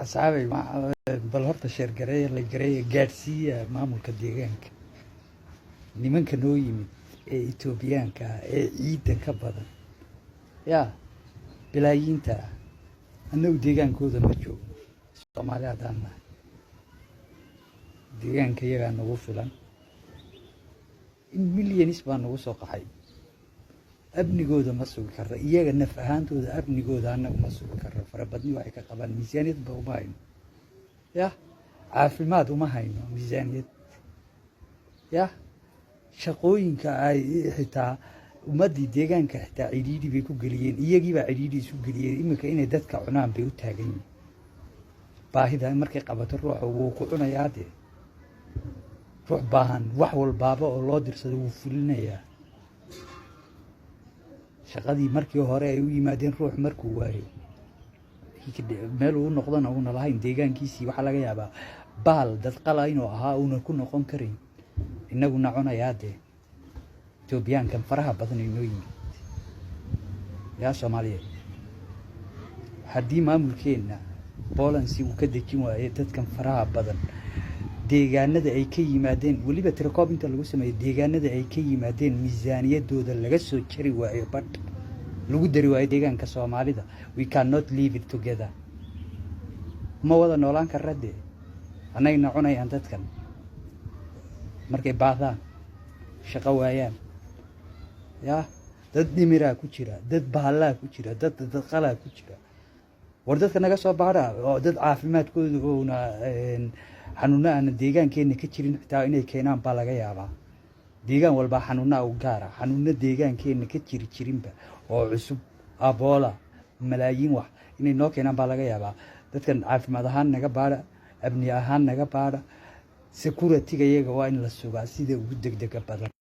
أصحابي مع بالهرت الشرقية اللي جري جارسيا معمول كديجانك نيمان كانوا يمين إثيوبيان عيدا كبدا يا بلايين تا أنا وديجان كودا مجو Soomaali hadaan nahay deegaanka iyagaa nagu filan in milyanis baa nagu soo qaxay abnigooda ma sugi karra iyaga naf ahaantooda abnigooda annaga ma sugi karra farabadni waxay ka qabaan miisaaniyad ba uma hayno ya caafimaad uma hayno miisaaniyad ya shaqooyinka ay xitaa ummadii deegaanka xitaa cidhiidhi bay ku geliyeen iyagiibaa cidhiidhi isu geliyeen iminka inay dadka cunaan bay u taagan yihiin baahida markay qabato ruuxa wuu ku cunayaa dee ruux baahan wax walbaaba oo loo dirsado wuu fulinayaa shaqadii markii hore ay u yimaadeen ruux markuu waayo meel uu noqdana uuna lahayn deegaankiisii waxaa laga yaabaa baal dad qala inuu ahaa uuna ku noqon karin innaguna cunayaa dee Itoobiyaankan faraha badan inoo yimid yaa Soomaaliyeed haddii maamulkeena بولنسي وكدجين وايد تذكر فراها بدن ديجان ذا أي كي مادين ولي بتركاب أنت اللي قسمه ديجان ذا أي كي مادين ميزانية دود اللي قصوا شري وايد بات لو قدر وايد ديجان كسوة مالي ده we cannot live it together ما وضع نولان كردي أنا ينعونا ينتذكر مركب بعضان شقوا أيام يا ضد نمرة كشرة ضد بحلا كشرة ضد قلا كشرة وردت كنا قصوا بعرا ضد عافيمات كودونا حنونا أن ديجان كين كتيرين حتى إنه كينام بالغيا با ديجان والبا حنونا وجارا حنونا ديجان كين كتير تيرين با وعسب أبولا ملايين واحد إنه نو كينام بالغيا با ضد كان عافيمات هان نجبارا ابني هان نجبارا سكورة تيجي يجوا إن للسوق سيده ودك دك بدل